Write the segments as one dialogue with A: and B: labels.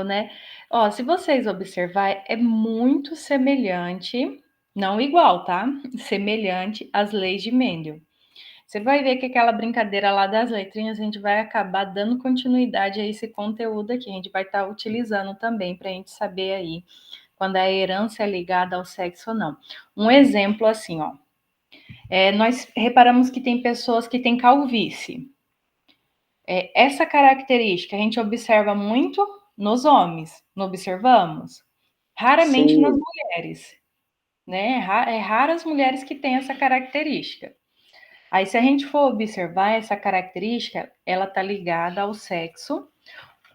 A: né? Ó, se vocês observar, é muito semelhante, não igual, tá? Semelhante às leis de Mendel. Você vai ver que aquela brincadeira lá das letrinhas, a gente vai acabar dando continuidade a esse conteúdo aqui. A gente vai estar utilizando também para a gente saber aí quando a herança é ligada ao sexo ou não. Um exemplo assim, ó. Nós reparamos que tem pessoas que têm calvície. Essa característica a gente observa muito nos homens, não observamos? Raramente nas
B: Sim,
A: mulheres, né? É raras mulheres que têm essa característica. Aí, se a gente for observar essa característica, ela está ligada ao sexo,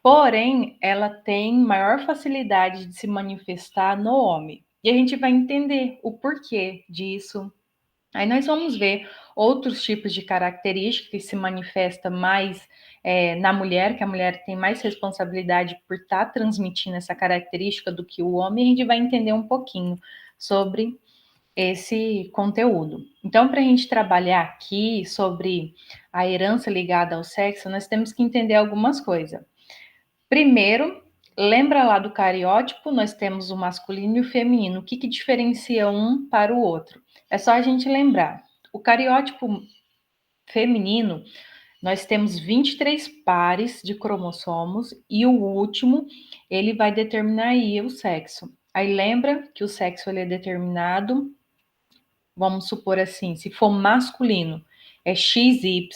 A: porém, ela tem maior facilidade de se manifestar no homem. E a gente vai entender o porquê disso. Aí nós vamos ver outros tipos de características que se manifesta mais na mulher, que a mulher tem mais responsabilidade por estar transmitindo essa característica do que o homem, e a gente vai entender um pouquinho sobre esse conteúdo. Então, para a gente trabalhar aqui sobre a herança ligada ao sexo, nós temos que entender algumas coisas. Primeiro, lembra lá do cariótipo, nós temos o masculino e o feminino. O que diferencia um para o outro? É só a gente lembrar. O cariótipo feminino, nós temos 23 pares de cromossomos e o último, ele vai determinar aí o sexo. Aí lembra que o sexo ele é determinado, vamos supor assim, se for masculino é XY,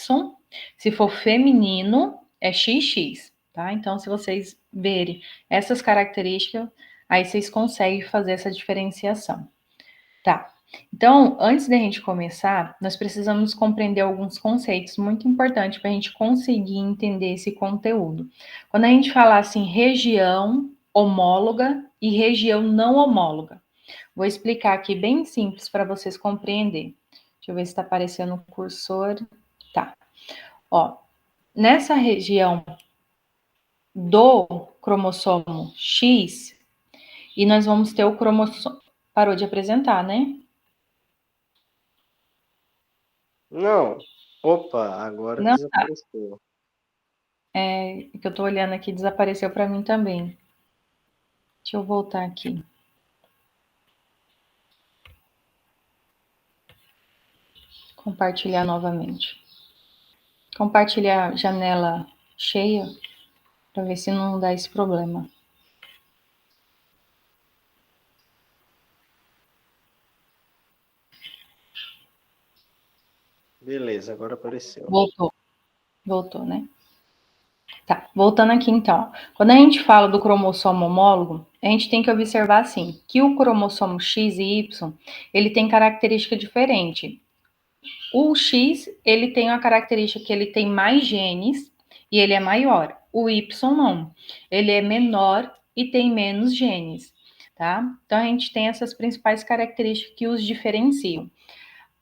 A: se for feminino é XX, tá? Então, se vocês verem essas características, aí vocês conseguem fazer essa diferenciação. Tá. Então, antes da gente começar, nós precisamos compreender alguns conceitos muito importantes para a gente conseguir entender esse conteúdo. Quando a gente fala assim, região homóloga e região não homóloga, vou explicar aqui bem simples para vocês compreenderem. Deixa eu ver se está aparecendo o cursor. Tá. Ó, nessa região do cromossomo X, e nós vamos ter o cromossomo. Parou de apresentar, né?
B: não. Opa, agora
A: Não,
B: desapareceu.
A: que eu estou olhando aqui, desapareceu para mim também. Deixa eu voltar aqui. Compartilhar novamente. Compartilhar janela cheia para ver se não dá esse problema.
B: Beleza, agora apareceu.
A: Voltou, voltou, né? Tá, voltando aqui então. Quando a gente fala do cromossomo homólogo, a gente tem que observar assim, que o cromossomo X e Y, ele tem característica diferente. O X, ele tem a característica que ele tem mais genes e ele é maior. O Y não. Ele é menor e tem menos genes, tá? Então a gente tem essas principais características que os diferenciam.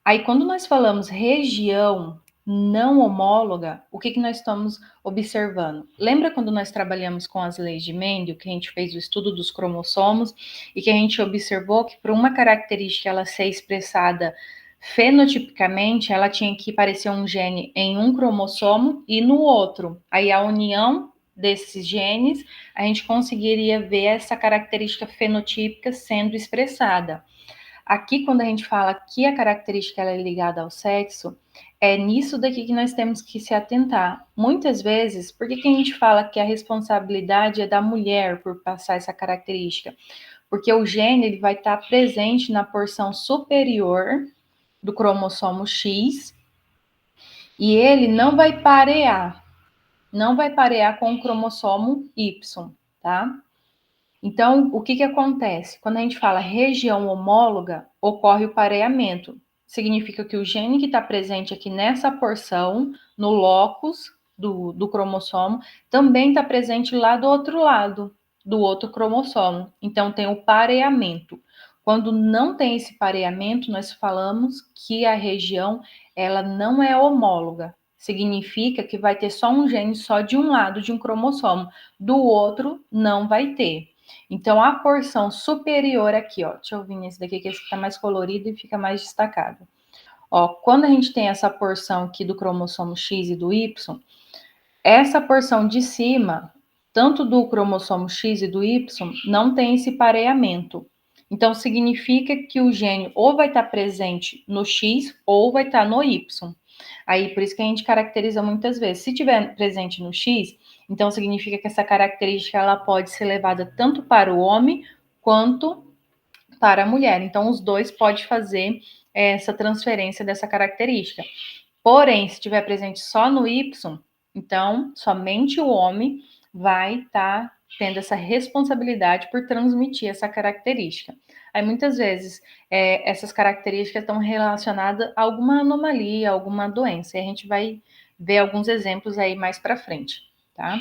A: Aí quando nós falamos região não homóloga, o que nós estamos observando? Lembra quando nós trabalhamos com as leis de Mendel, que a gente fez o estudo dos cromossomos e que a gente observou que para uma característica ela ser expressada fenotipicamente, ela tinha que parecer um gene em um cromossomo e no outro. Aí a união desses genes, a gente conseguiria ver essa característica fenotípica sendo expressada. Aqui, quando a gente fala que a característica ela é ligada ao sexo, é nisso daqui que nós temos que se atentar. Muitas vezes, por que a gente fala que a responsabilidade é da mulher por passar essa característica? Porque o gene ele vai estar presente na porção superior do cromossomo X e ele não vai parear com o cromossomo Y, tá? Então, o que acontece? Quando a gente fala região homóloga, ocorre o pareamento. Significa que o gene que está presente aqui nessa porção, no locus do cromossomo, também está presente lá do outro lado, do outro cromossomo. Então, tem o pareamento. Quando não tem esse pareamento, nós falamos que a região ela não é homóloga. Significa que vai ter só um gene só de um lado de um cromossomo, do outro não vai ter. Então, a porção superior aqui, ó, deixa eu vir esse daqui, que esse está mais colorido e fica mais destacado. Ó, quando a gente tem essa porção aqui do cromossomo X e do Y, essa porção de cima tanto do cromossomo X e do Y, não tem esse pareamento. Então, significa que o gene ou vai estar presente no X ou vai estar no Y. Aí, por isso que a gente caracteriza muitas vezes. Se tiver presente no X, então significa que essa característica ela pode ser levada tanto para o homem quanto para a mulher. Então, os dois podem fazer essa transferência dessa característica. Porém, se estiver presente só no Y, então somente o homem vai estar tendo essa responsabilidade por transmitir essa característica. Aí muitas vezes essas características estão relacionadas a alguma anomalia, alguma doença. E a gente vai ver alguns exemplos aí mais para frente, tá?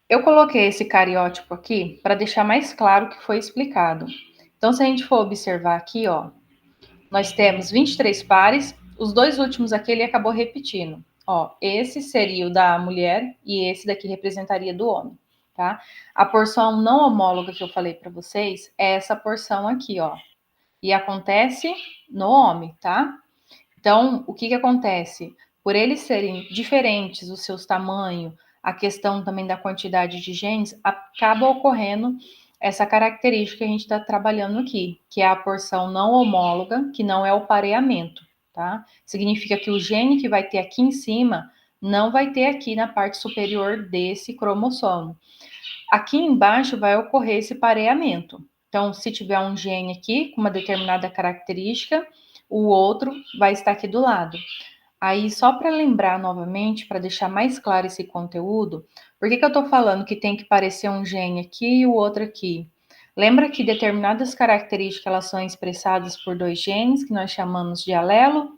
A: Eu coloquei esse cariótipo aqui para deixar mais claro o que foi explicado. Então, se a gente for observar aqui, ó, nós temos 23 pares, os dois últimos aqui ele acabou repetindo. Ó, esse seria o da mulher e esse daqui representaria do homem, tá? A porção não homóloga que eu falei para vocês é essa porção aqui, ó. E acontece no homem, tá? Então, o que acontece? Por eles serem diferentes, os seus tamanhos, a questão também da quantidade de genes, acaba ocorrendo essa característica que a gente está trabalhando aqui, que é a porção não homóloga, que não é o pareamento, tá? Significa que o gene que vai ter aqui em cima não vai ter aqui na parte superior desse cromossomo. Aqui embaixo vai ocorrer esse pareamento. Então, se tiver um gene aqui com uma determinada característica, o outro vai estar aqui do lado. Aí, só para lembrar novamente, para deixar mais claro esse conteúdo, por que eu estou falando que tem que parecer um gene aqui e o outro aqui? Lembra que determinadas características elas são expressadas por dois genes, que nós chamamos de alelo,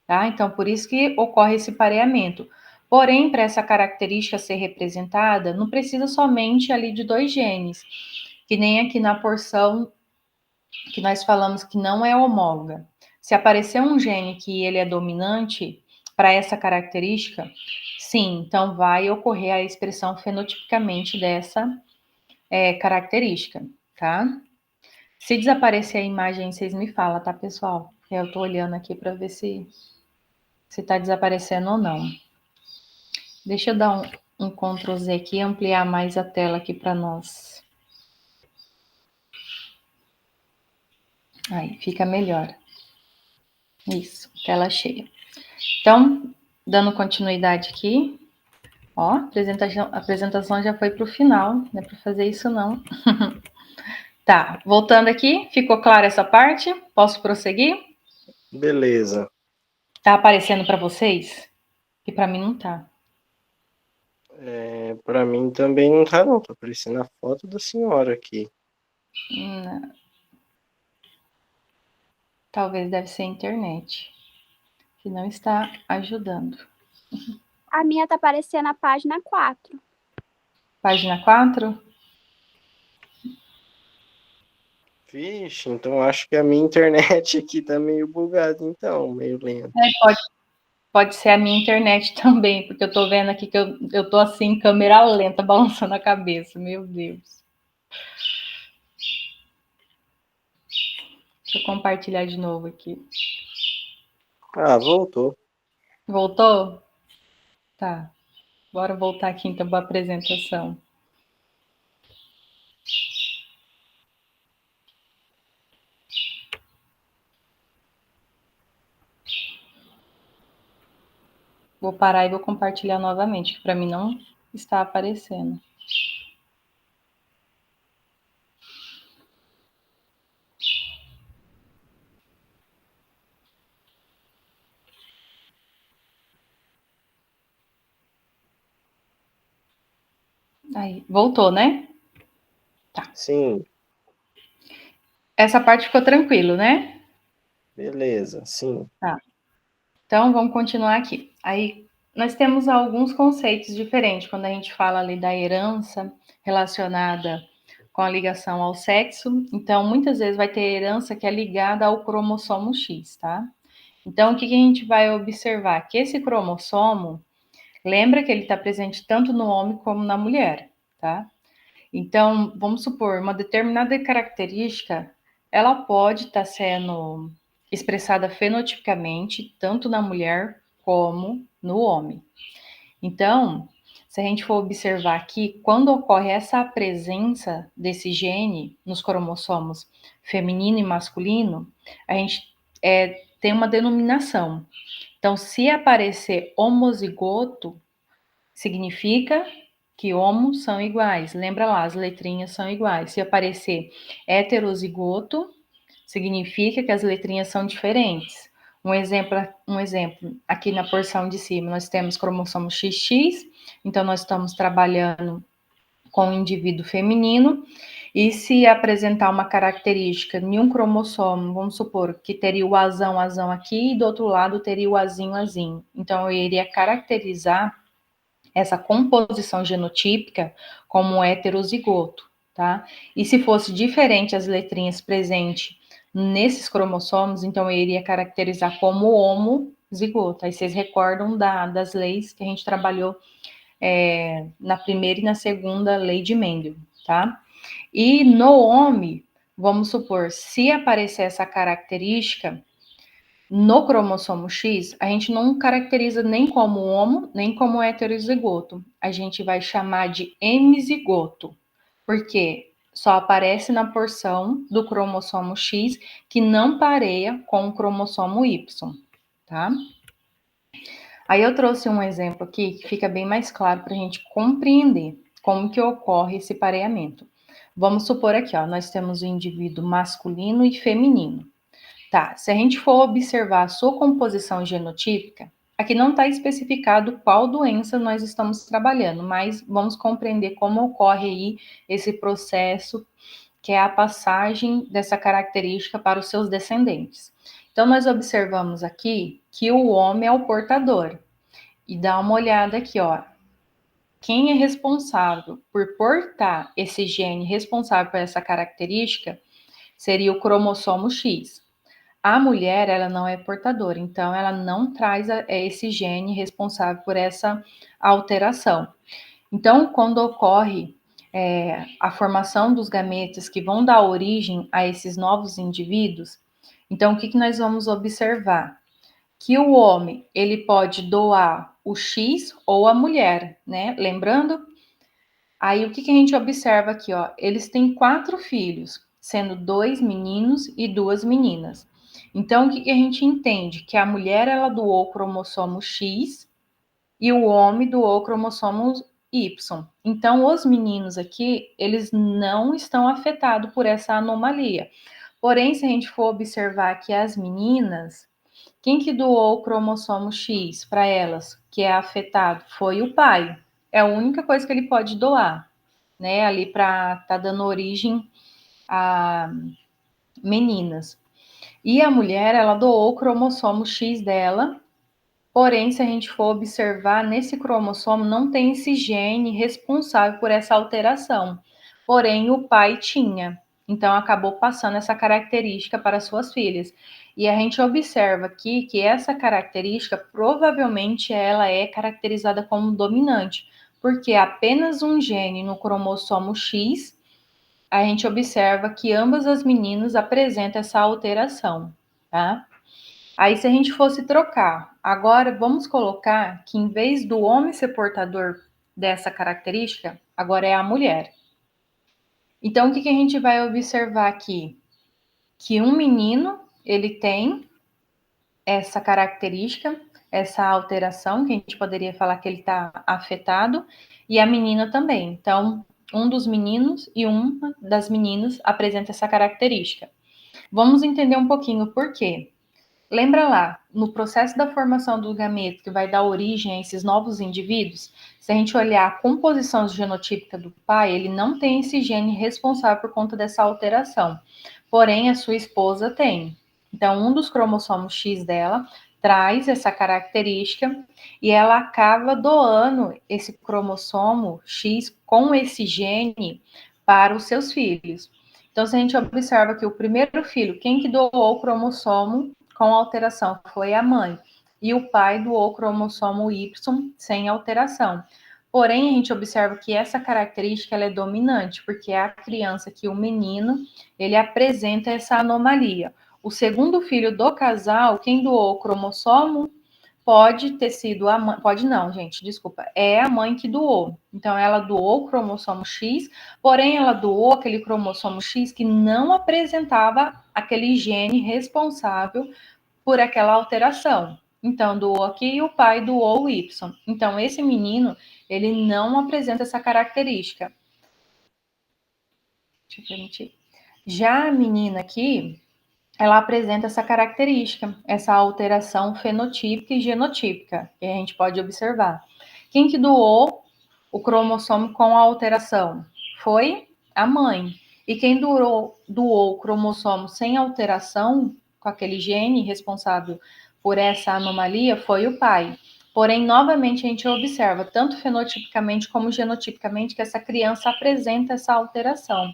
A: tá? Então, por isso que ocorre esse pareamento. Porém, para essa característica ser representada, não precisa somente ali de dois genes, que nem aqui na porção que nós falamos que não é homóloga. Se aparecer um gene que ele é dominante para essa característica, sim, então vai ocorrer a expressão fenotipicamente dessa característica, tá? Se desaparecer a imagem, vocês me falam, tá, pessoal? Eu estou olhando aqui para ver se está desaparecendo ou não. Deixa eu dar um Ctrl Z aqui e ampliar mais a tela aqui para nós. Aí, fica melhor. Isso, tela cheia. Então, dando continuidade aqui, ó, a apresentação já foi para o final, não é para fazer isso não. Tá, voltando aqui, ficou clara essa parte? Posso prosseguir?
B: Beleza.
A: Tá aparecendo para vocês? E para mim não tá.
B: Para mim também não tá não, tá aparecendo a foto da senhora aqui.
A: Não. Talvez deve ser a internet, que não está ajudando.
C: A minha tá aparecendo na página 4.
A: Página 4?
B: Vixe, então acho que a minha internet aqui tá meio bugada, então, meio lenta.
A: Pode ser a minha internet também, porque eu tô vendo aqui que eu tô assim, câmera lenta, balançando a cabeça. Meu Deus. Deixa eu compartilhar de novo aqui.
B: Ah, voltou.
A: Voltou? Tá. Bora voltar aqui então para a apresentação. Vou parar e vou compartilhar novamente, que para mim não está aparecendo. Aí, voltou, né? Tá.
B: Sim.
A: Essa parte ficou tranquilo, né?
B: Beleza, sim.
A: Tá. Então, vamos continuar aqui. Aí, nós temos alguns conceitos diferentes quando a gente fala ali da herança relacionada com a ligação ao sexo. Então, muitas vezes vai ter herança que é ligada ao cromossomo X, tá? Então, o que a gente vai observar? Que esse cromossomo, lembra que ele está presente tanto no homem como na mulher, tá? Então, vamos supor, uma determinada característica, ela pode estar sendo expressada fenotipicamente, tanto na mulher como no homem. Então, se a gente for observar aqui, quando ocorre essa presença desse gene nos cromossomos feminino e masculino, a gente tem uma denominação. Então, se aparecer homozigoto, significa que homos são iguais. Lembra lá, as letrinhas são iguais. Se aparecer heterozigoto, significa que as letrinhas são diferentes. Um exemplo, aqui na porção de cima, nós temos cromossomo XX, então nós estamos trabalhando com o indivíduo feminino, e se apresentar uma característica em um cromossomo, vamos supor que teria o azão aqui, e do outro lado teria o azinho. Então, eu iria caracterizar essa composição genotípica como um heterozigoto, tá? E se fosse diferente as letrinhas presentes nesses cromossomos, então eu iria caracterizar como homozigoto. Aí vocês recordam das leis que a gente trabalhou na primeira e na segunda lei de Mendel, tá? E no homem, vamos supor, se aparecer essa característica no cromossomo X, a gente não caracteriza nem como homo, nem como heterozigoto. A gente vai chamar de hemizigoto, porque só aparece na porção do cromossomo X que não pareia com o cromossomo Y, tá? Aí eu trouxe um exemplo aqui que fica bem mais claro para a gente compreender como que ocorre esse pareamento. Vamos supor aqui, ó, nós temos o indivíduo masculino e feminino. Tá, se a gente for observar a sua composição genotípica, aqui não está especificado qual doença nós estamos trabalhando, mas vamos compreender como ocorre aí esse processo, que é a passagem dessa característica para os seus descendentes. Então, nós observamos aqui que o homem é o portador. E dá uma olhada aqui, ó. Quem é responsável por portar esse gene responsável por essa característica seria o cromossomo X. A mulher, ela não é portadora, então ela não traz esse gene responsável por essa alteração. Então, quando ocorre a formação dos gametas que vão dar origem a esses novos indivíduos, então o que nós vamos observar? Que o homem, ele pode doar o X ou a mulher, né? Lembrando? Aí o que a gente observa aqui, ó? Eles têm 4 filhos, sendo 2 meninos e 2 meninas. Então, o que a gente entende? Que a mulher, ela doou o cromossomo X e o homem doou o cromossomo Y. Então, os meninos aqui, eles não estão afetados por essa anomalia. Porém, se a gente for observar que as meninas, quem que doou o cromossomo X para elas, que é afetado? Foi o pai. É a única coisa que ele pode doar, né? Ali para tá dando origem a meninas. E a mulher, ela doou o cromossomo X dela, porém, se a gente for observar, nesse cromossomo não tem esse gene responsável por essa alteração. Porém, o pai tinha. Então, acabou passando essa característica para suas filhas. E a gente observa aqui que essa característica, provavelmente, ela é caracterizada como dominante, porque apenas um gene no cromossomo X, a gente observa que ambas as meninas apresentam essa alteração, tá? Aí, se a gente fosse trocar, agora vamos colocar que em vez do homem ser portador dessa característica, agora é a mulher. Então, o que a gente vai observar aqui? Que um menino, ele tem essa característica, essa alteração, que a gente poderia falar que ele está afetado, e a menina também. Então, um dos meninos e uma das meninas apresenta essa característica. Vamos entender um pouquinho por quê. Lembra lá, no processo da formação do gameto, que vai dar origem a esses novos indivíduos, se a gente olhar a composição genotípica do pai, ele não tem esse gene responsável por conta dessa alteração. Porém, a sua esposa tem. Então, um dos cromossomos X dela traz essa característica e ela acaba doando esse cromossomo X com esse gene para os seus filhos. Então, se a gente observa que o primeiro filho, quem que doou o cromossomo com alteração foi a mãe, e o pai doou o cromossomo Y sem alteração. Porém, a gente observa que essa característica ela é dominante, porque é a criança que o menino, ele apresenta essa anomalia. O segundo filho do casal, quem doou o cromossomo pode ter sido a mãe, pode não, gente, desculpa, é a mãe que doou. Então, ela doou o cromossomo X, porém, ela doou aquele cromossomo X que não apresentava aquele gene responsável por aquela alteração. Então, doou aqui e o pai doou o Y. Então, esse menino, ele não apresenta essa característica. Deixa eu permitir. Já a menina aqui, ela apresenta essa característica, essa alteração fenotípica e genotípica, que a gente pode observar. Quem que doou o cromossomo com a alteração? Foi a mãe. E quem doou o cromossomo sem alteração, com aquele gene responsável por essa anomalia, foi o pai. Porém, novamente, a gente observa, tanto fenotipicamente como genotipicamente, que essa criança apresenta essa alteração.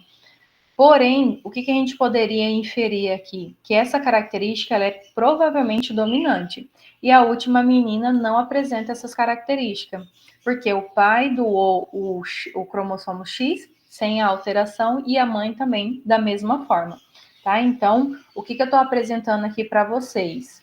A: Porém, o que a gente poderia inferir aqui? Que essa característica ela é provavelmente dominante. E a última menina não apresenta essas características, porque o pai doou o cromossomo X sem a alteração e a mãe também da mesma forma. Tá? Então, o que eu estou apresentando aqui para vocês?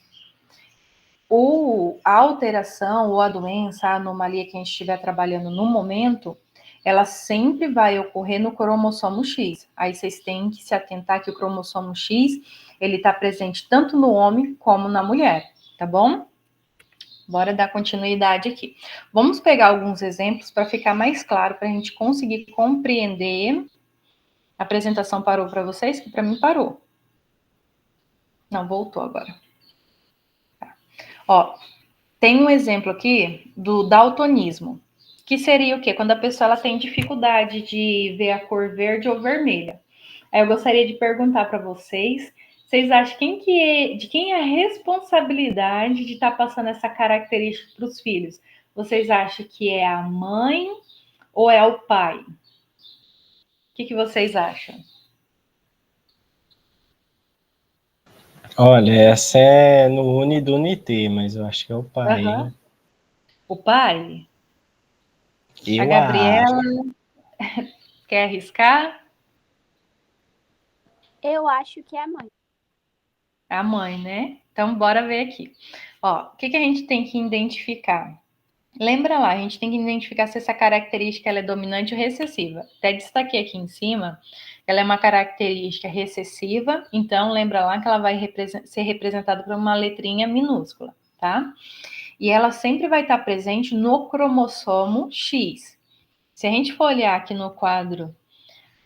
A: A alteração ou a doença, a anomalia que a gente estiver trabalhando no momento, ela sempre vai ocorrer no cromossomo X. Aí vocês têm que se atentar que o cromossomo X, ele está presente tanto no homem como na mulher, tá bom? Bora dar continuidade aqui. Vamos pegar alguns exemplos para ficar mais claro, para a gente conseguir compreender. A apresentação parou para vocês? Que para mim parou. Não, voltou agora. Tá. Ó, tem um exemplo aqui do daltonismo, que seria o quê? Quando a pessoa ela tem dificuldade de ver a cor verde ou vermelha. Aí eu gostaria de perguntar para vocês, vocês acham de quem é a responsabilidade de estar passando essa característica para os filhos? Vocês acham que é a mãe ou é o pai? O que vocês acham?
B: Olha, essa é no Uni do Unité, mas eu acho que é o pai, hein?
A: O pai? A
B: Eu
A: Gabriela
B: acho.
A: quer arriscar?
C: Eu acho que é a mãe.
A: A mãe, né? Então, bora ver aqui. Ó, o que a gente tem que identificar? Lembra lá, a gente tem que identificar se essa característica ela é dominante ou recessiva. Até destaquei aqui em cima, ela é uma característica recessiva, então lembra lá que ela vai ser representada por uma letrinha minúscula, tá? E ela sempre vai estar presente no cromossomo X. Se a gente for olhar aqui no quadro,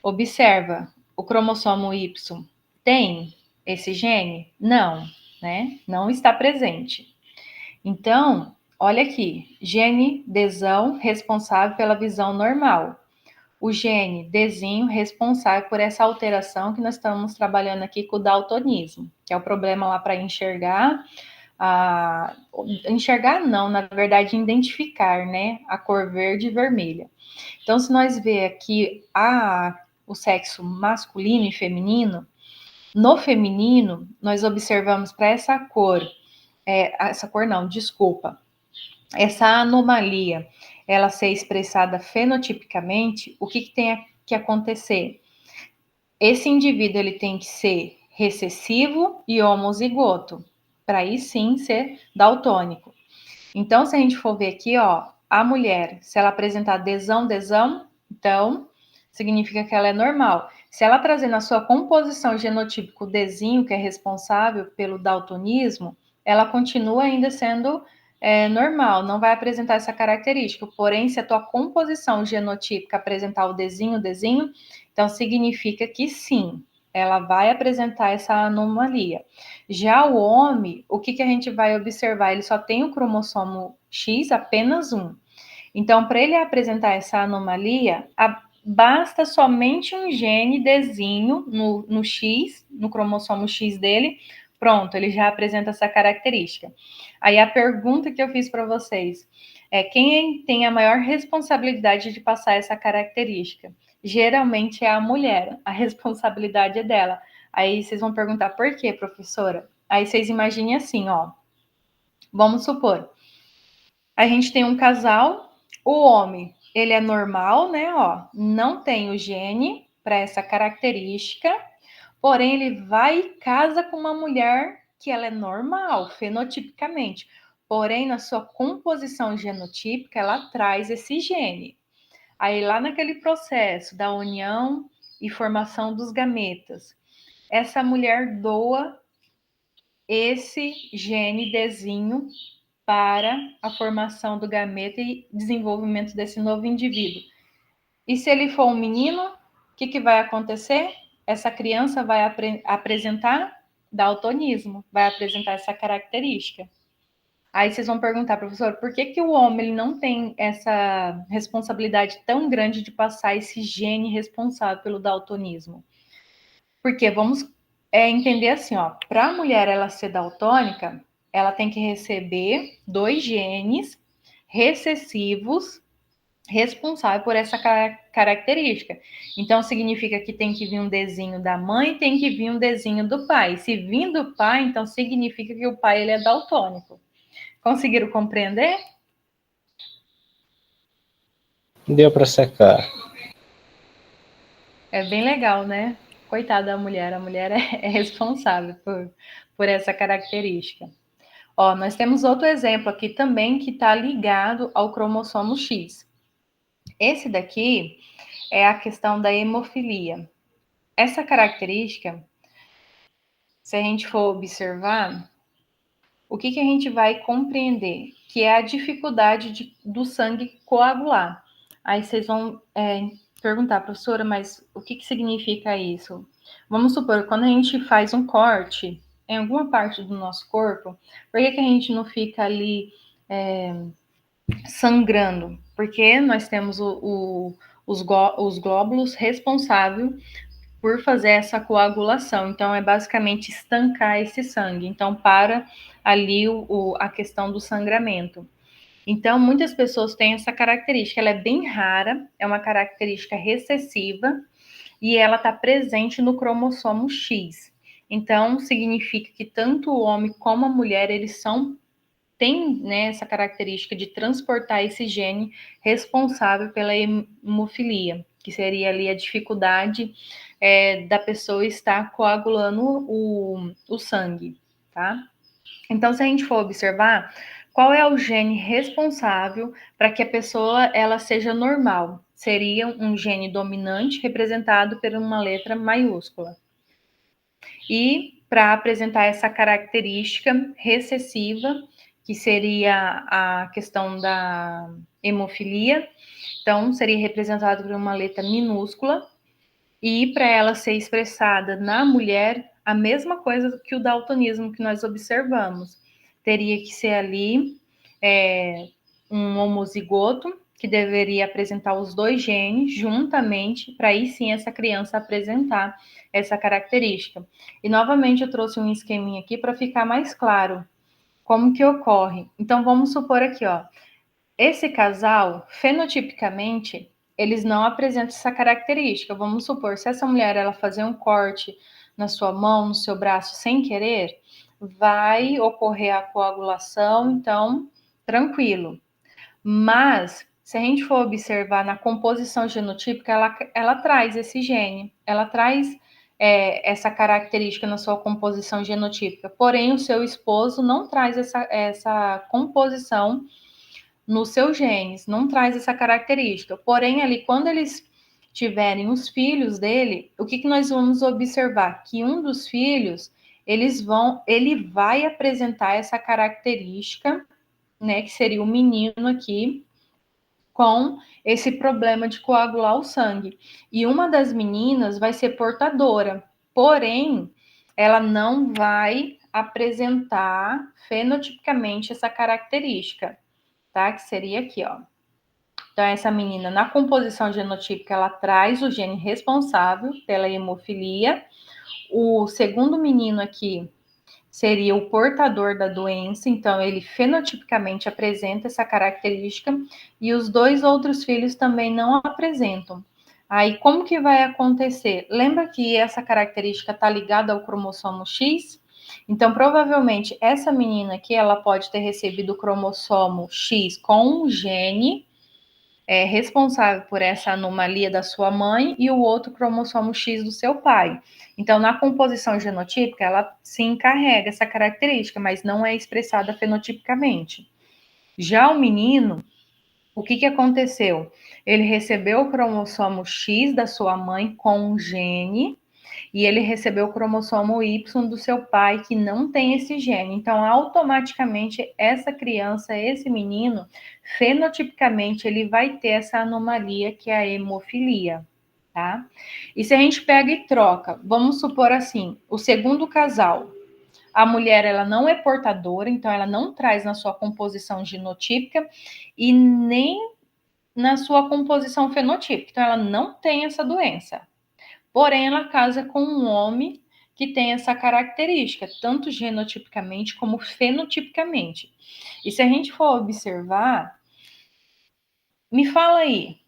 A: observa, o cromossomo Y tem esse gene? Não, né? Não está presente. Então, olha aqui, gene Dzão responsável pela visão normal. O gene Dzinho responsável por essa alteração que nós estamos trabalhando aqui com o daltonismo, que é o problema lá para enxergar, enxergar não, na verdade identificar, né, a cor verde e vermelha. Então, se nós ver aqui o sexo masculino e feminino, no feminino nós observamos para essa cor essa anomalia, ela ser expressada fenotipicamente, o que tem que acontecer? Esse indivíduo ele tem que ser recessivo e homozigoto, para aí sim ser daltônico. Então, se a gente for ver aqui, ó, a mulher, se ela apresentar desão, então significa que ela é normal. Se ela trazer na sua composição genotípico o Dzinho, que é responsável pelo daltonismo, ela continua ainda sendo normal, não vai apresentar essa característica. Porém, se a tua composição genotípica apresentar o Dzinho, então significa que sim, ela vai apresentar essa anomalia. Já o homem, o que a gente vai observar? Ele só tem o cromossomo X, apenas um. Então, para ele apresentar essa anomalia, basta somente um gene Dzinho no X, no cromossomo X dele, pronto, ele já apresenta essa característica. Aí a pergunta que eu fiz para vocês é quem tem a maior responsabilidade de passar essa característica? Geralmente é a mulher, a responsabilidade é dela. Aí vocês vão perguntar por quê, professora? Aí vocês imaginem assim, ó. Vamos supor, a gente tem um casal, o homem, ele é normal, né, ó, não tem o gene para essa característica, porém ele vai e casa com uma mulher que ela é normal, fenotipicamente. porém, na sua composição genotípica, ela traz esse gene. Aí, lá naquele processo da união e formação dos gametas, essa mulher doa esse gene Dzinho para a formação do gameta e desenvolvimento desse novo indivíduo. E se ele for um menino, o que vai acontecer? Essa criança vai apresentar daltonismo, vai apresentar essa característica. Aí vocês vão perguntar, professor, por que o homem ele não tem essa responsabilidade tão grande de passar esse gene responsável pelo daltonismo? Porque vamos entender assim, ó, para a mulher ela ser daltônica, ela tem que receber 2 genes recessivos responsáveis por essa característica. Então, significa que tem que vir um Dzinho da mãe, tem que vir um Dzinho do pai. Se vir do pai, então significa que o pai ele é daltônico. Conseguiram compreender?
B: Deu para sacar.
A: É bem legal, né? Coitada da mulher, a mulher é responsável por essa característica. Ó, nós temos outro exemplo aqui também que está ligado ao cromossomo X. Esse daqui é a questão da hemofilia. Essa característica, se a gente for observar, o que a gente vai compreender? Que é a dificuldade do sangue coagular. Aí vocês vão perguntar, professora, mas o que significa isso? Vamos supor, quando a gente faz um corte em alguma parte do nosso corpo, por que a gente não fica ali sangrando? Porque nós temos os glóbulos responsáveis por fazer essa coagulação. Então, é basicamente estancar esse sangue. Então, para ali a questão do sangramento. Então, muitas pessoas têm essa característica. Ela é bem rara, é uma característica recessiva e ela está presente no cromossomo X. Então, significa que tanto o homem como a mulher, eles têm, né, essa característica de transportar esse gene responsável pela hemofilia, que seria ali a dificuldade da pessoa estar coagulando o sangue, tá? Então, se a gente for observar, qual é o gene responsável para que a pessoa ela seja normal? Seria um gene dominante representado por uma letra maiúscula. E para apresentar essa característica recessiva, que seria a questão da hemofilia, então seria representado por uma letra minúscula. E para ela ser expressada na mulher, a mesma coisa que o daltonismo que nós observamos. Teria que ser ali um homozigoto, que deveria apresentar os 2 genes juntamente, para aí sim essa criança apresentar essa característica. E novamente eu trouxe um esqueminha aqui para ficar mais claro como que ocorre. Então vamos supor aqui, ó, esse casal, fenotipicamente, eles não apresentam essa característica. Vamos supor, se essa mulher ela fazer um corte na sua mão, no seu braço, sem querer, vai ocorrer a coagulação, então, tranquilo. Mas, se a gente for observar na composição genotípica, ela traz esse gene, ela traz essa característica na sua composição genotípica. Porém, o seu esposo não traz essa composição nos seus genes, não traz essa característica. Porém, ali, quando eles tiverem os filhos dele, o que nós vamos observar? Que um dos filhos, ele vai apresentar essa característica, né, que seria o menino aqui, com esse problema de coagular o sangue. E uma das meninas vai ser portadora, porém, ela não vai apresentar fenotipicamente essa característica, tá? Que seria aqui, ó. Então, essa menina, na composição genotípica, ela traz o gene responsável pela hemofilia. O segundo menino aqui seria o portador da doença, então ele fenotipicamente apresenta essa característica e os 2 outros filhos também não apresentam. Aí, como que vai acontecer? Lembra que essa característica está ligada ao cromossomo X? Então, provavelmente, essa menina aqui, ela pode ter recebido o cromossomo X com um gene é responsável por essa anomalia da sua mãe e o outro cromossomo X do seu pai. Então, na composição genotípica, ela se encarrega essa característica, mas não é expressada fenotipicamente. Já o menino, o que aconteceu? Ele recebeu o cromossomo X da sua mãe com um gene e ele recebeu o cromossomo Y do seu pai, que não tem esse gene. Então, automaticamente, essa criança, esse menino, fenotipicamente, ele vai ter essa anomalia que é a hemofilia, tá? E se a gente pega e troca, vamos supor assim, o segundo casal, a mulher, ela não é portadora, então ela não traz na sua composição genotípica e nem na sua composição fenotípica. Então, ela não tem essa doença. Porém, ela casa com um homem que tem essa característica, tanto genotipicamente como fenotipicamente. E se a gente for observar, me fala aí,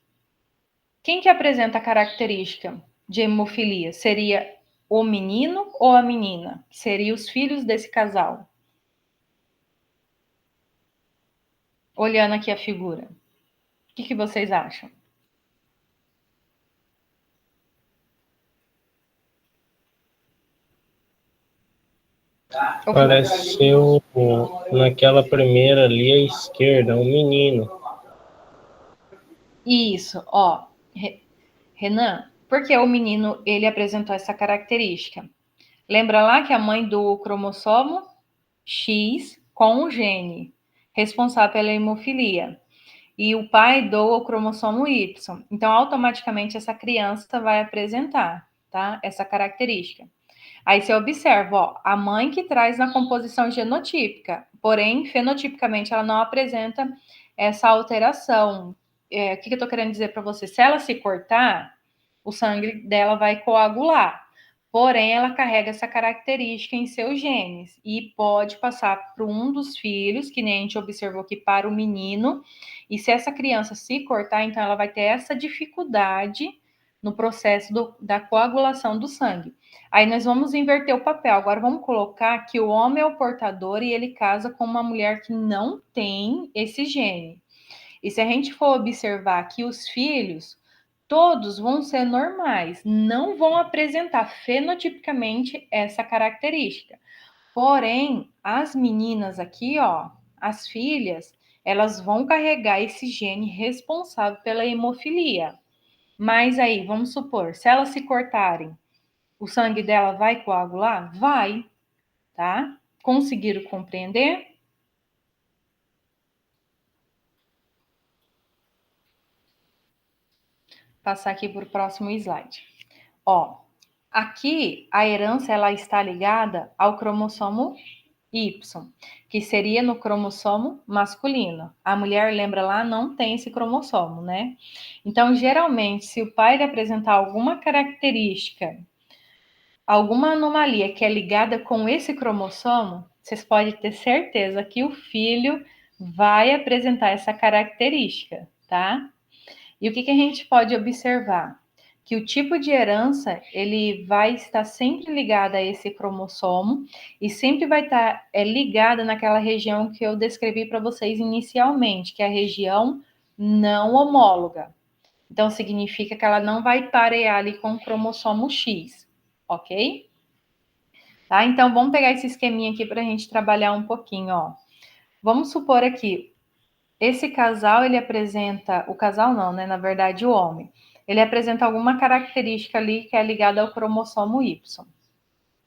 A: quem que apresenta a característica de hemofilia? Seria o menino ou a menina? Seriam os filhos desse casal? Olhando aqui a figura. O que vocês acham?
D: Parece ser naquela primeira ali à esquerda, um menino.
A: Isso, ó. Renan, porque o menino ele apresentou essa característica? Lembra lá que a mãe do cromossomo X com o gene responsável pela hemofilia e o pai doa o cromossomo Y. Então, automaticamente essa criança vai apresentar, tá? Essa característica. Aí você observa, ó, a mãe que traz na composição genotípica, porém, fenotipicamente ela não apresenta essa alteração. O que eu tô querendo dizer para você? Se ela se cortar, o sangue dela vai coagular. Porém, ela carrega essa característica em seus genes e pode passar para um dos filhos, que nem a gente observou aqui, para o menino. E se essa criança se cortar, então ela vai ter essa dificuldade no processo da coagulação do sangue. Aí nós vamos inverter o papel. Agora vamos colocar que o homem é o portador e ele casa com uma mulher que não tem esse gene. E se a gente for observar que os filhos, todos vão ser normais, não vão apresentar fenotipicamente essa característica. Porém, as meninas aqui, ó, as filhas, elas vão carregar esse gene responsável pela hemofilia. Mas aí, vamos supor, se elas se cortarem, o sangue dela vai coagular? Vai, tá? Conseguiram compreender? Passar aqui para o próximo slide. Ó, aqui a herança ela está ligada ao cromossomo Y, que seria no cromossomo masculino. A mulher, lembra lá, não tem esse cromossomo, né? Então, geralmente, se o pai apresentar alguma característica, alguma anomalia que é ligada com esse cromossomo, vocês podem ter certeza que o filho vai apresentar essa característica, tá? E o que a gente pode observar? Que o tipo de herança, ele vai estar sempre ligado a esse cromossomo e sempre vai estar ligado naquela região que eu descrevi para vocês inicialmente, que é a região não homóloga. Então, significa que ela não vai parear ali com o cromossomo X, ok? Tá? Então, vamos pegar esse esqueminha aqui para a gente trabalhar um pouquinho, ó. Vamos supor aqui, esse casal, ele apresenta... O casal não, né? Na verdade, o homem. Ele apresenta alguma característica ali que é ligada ao cromossomo Y.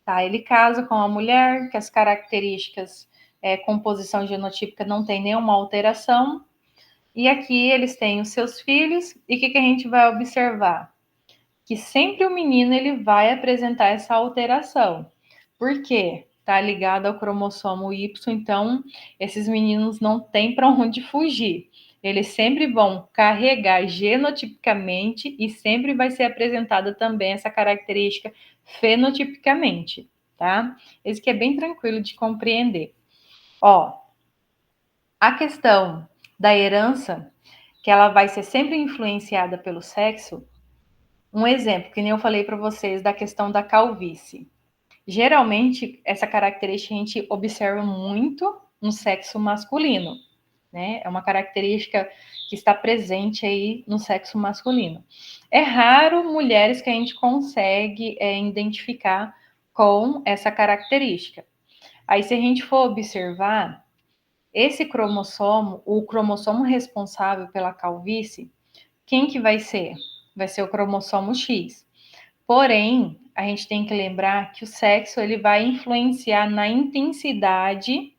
A: Tá? Ele casa com a mulher, que as características, composição genotípica não tem nenhuma alteração. E aqui eles têm os seus filhos. E o que a gente vai observar? Que sempre o menino ele vai apresentar essa alteração. Por quê? Tá ligado ao cromossomo Y, então esses meninos não têm para onde fugir. Eles sempre vão carregar genotipicamente e sempre vai ser apresentada também essa característica fenotipicamente, tá? Esse que é bem tranquilo de compreender. Ó, a questão da herança, que ela vai ser sempre influenciada pelo sexo, um exemplo, que nem eu falei para vocês da questão da calvície. Geralmente, essa característica a gente observa muito no sexo masculino, né? É uma característica que está presente aí no sexo masculino. É raro mulheres que a gente consegue identificar com essa característica. Aí, se a gente for observar, esse cromossomo, o cromossomo responsável pela calvície, quem que vai ser? Vai ser o cromossomo X. Porém, a gente tem que lembrar que o sexo ele vai influenciar na intensidade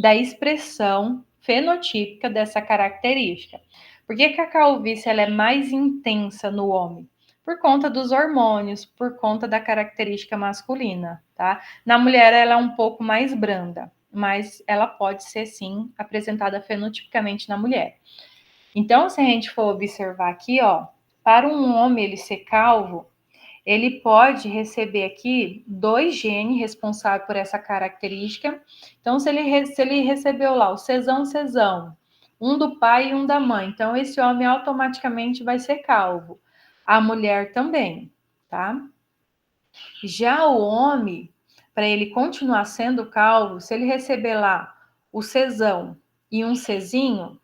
A: da expressão fenotípica dessa característica. Por que a calvície ela é mais intensa no homem? Por conta dos hormônios, por conta da característica masculina, tá? Na mulher ela é um pouco mais branda, mas ela pode ser sim apresentada fenotipicamente na mulher. Então, se a gente for observar aqui, ó, para um homem ele ser calvo, ele pode receber aqui 2 genes responsáveis por essa característica. Então, se ele recebeu lá o cesão, um do pai e um da mãe, então esse homem automaticamente vai ser calvo. A mulher também, tá? Já o homem, para ele continuar sendo calvo, se ele receber lá o cesão e um cezinho,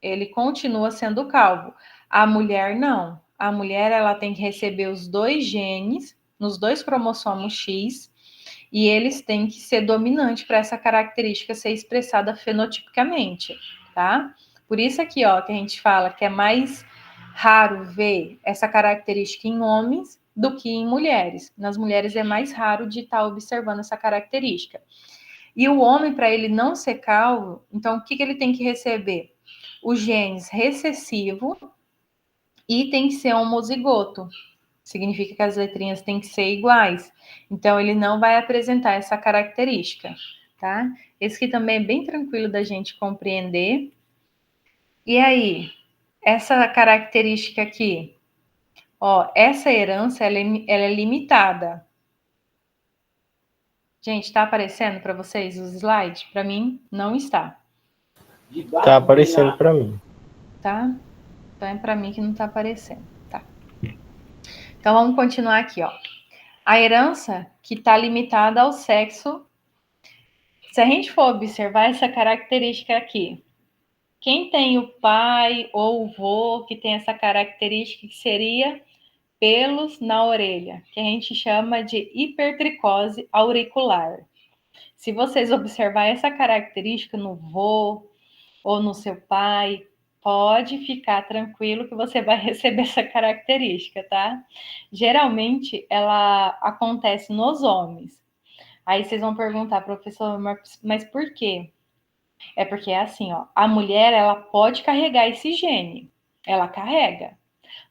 A: ele continua sendo calvo. A mulher não. A mulher ela tem que receber os 2 genes nos 2 cromossomos X e eles têm que ser dominantes para essa característica ser expressada fenotipicamente, tá? Por isso aqui, ó, que a gente fala que é mais raro ver essa característica em homens do que em mulheres. Nas mulheres é mais raro de estar observando essa característica. E o homem, para ele não ser calvo, então o que ele tem que receber? Os genes recessivo e tem que ser homozigoto. Significa que as letrinhas têm que ser iguais. Então, ele não vai apresentar essa característica, tá? Esse aqui também é bem tranquilo da gente compreender. E aí, essa característica aqui, ó, essa herança, ela é limitada. Gente, tá aparecendo para vocês os slides? Para mim, não está.
D: Tá aparecendo para mim.
A: Tá? Então, é para mim que não tá aparecendo, tá? Então, vamos continuar aqui, ó. A herança que está limitada ao sexo. Se a gente for observar essa característica aqui, quem tem o pai ou o vô que tem essa característica que seria pelos na orelha, que a gente chama de hipertricose auricular. Se vocês observar essa característica no vô ou no seu pai, pode ficar tranquilo que você vai receber essa característica, tá? Geralmente ela acontece nos homens. Aí vocês vão perguntar, professor, mas por quê? É porque é assim, ó, a mulher ela pode carregar esse gene, ela carrega,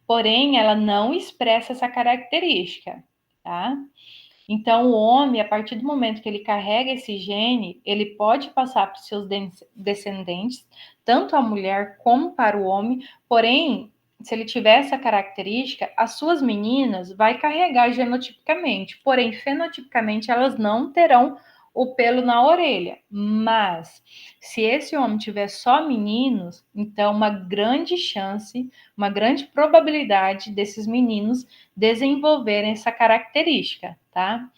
A: porém ela não expressa essa característica, tá? Então o homem, a partir do momento que ele carrega esse gene, ele pode passar para os seus descendentes, tanto a mulher como para o homem, porém se ele tiver essa característica, as suas meninas vai carregar genotipicamente, porém fenotipicamente elas não terão o pelo na orelha. Mas se esse homem tiver só meninos, então uma grande chance, uma grande probabilidade desses meninos desenvolverem essa característica, tá?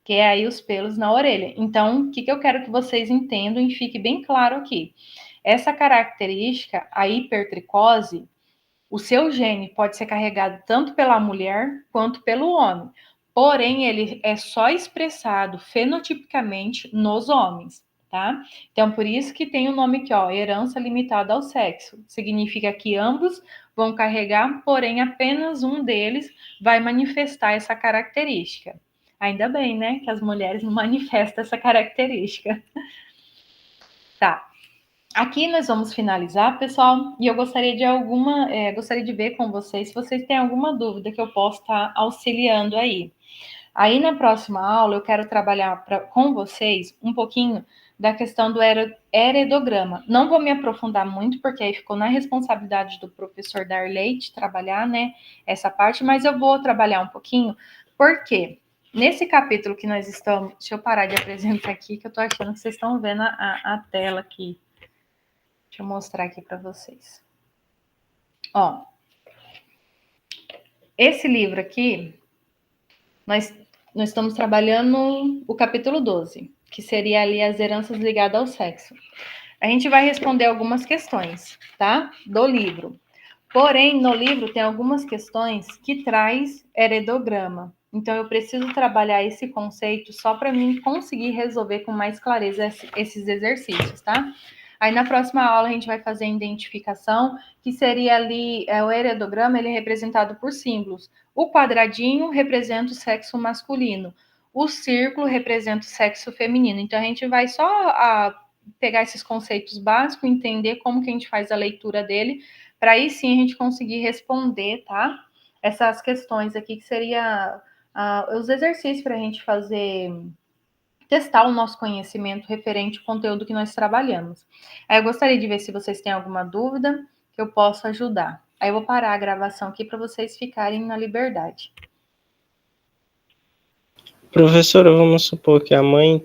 A: Que é aí os pelos na orelha. Então, o que eu quero que vocês entendam e fique bem claro aqui? Essa característica, a hipertricose, o seu gene pode ser carregado tanto pela mulher quanto pelo homem. Porém, ele é só expressado fenotipicamente nos homens, tá? Então, por isso que tem o nome aqui, ó, herança limitada ao sexo. Significa que ambos vão carregar, porém apenas um deles vai manifestar essa característica. Ainda bem, né, que as mulheres não manifestam essa característica. Tá. Aqui nós vamos finalizar, pessoal, e eu gostaria de ver com vocês se vocês têm alguma dúvida que eu possa estar auxiliando aí. Aí na próxima aula eu quero trabalhar com vocês um pouquinho da questão do heredograma. Não vou me aprofundar muito, porque aí ficou na responsabilidade do professor Darley de trabalhar, né, essa parte, mas eu vou trabalhar um pouquinho, porque nesse capítulo que nós estamos... Deixa eu parar de apresentar aqui, que eu tô achando que vocês estão vendo a tela aqui. Deixa eu mostrar aqui para vocês. Ó, esse livro aqui, nós estamos trabalhando o capítulo 12, que seria ali as heranças ligadas ao sexo. A gente vai responder algumas questões, tá? Do livro. Porém, no livro tem algumas questões que traz heredograma. Então, eu preciso trabalhar esse conceito só para mim conseguir resolver com mais clareza esses exercícios, tá? Aí, na próxima aula, a gente vai fazer a identificação, que seria ali, o heredograma, ele é representado por símbolos. O quadradinho representa o sexo masculino. O círculo representa o sexo feminino. Então, a gente vai só pegar esses conceitos básicos, entender como que a gente faz a leitura dele, para aí sim a gente conseguir responder, tá? Essas questões aqui, que seria os exercícios para a gente fazer, testar o nosso conhecimento referente ao conteúdo que nós trabalhamos. Aí eu gostaria de ver se vocês têm alguma dúvida que eu possa ajudar. Aí eu vou parar a gravação aqui para vocês ficarem na liberdade.
D: Professora, vamos supor que a mãe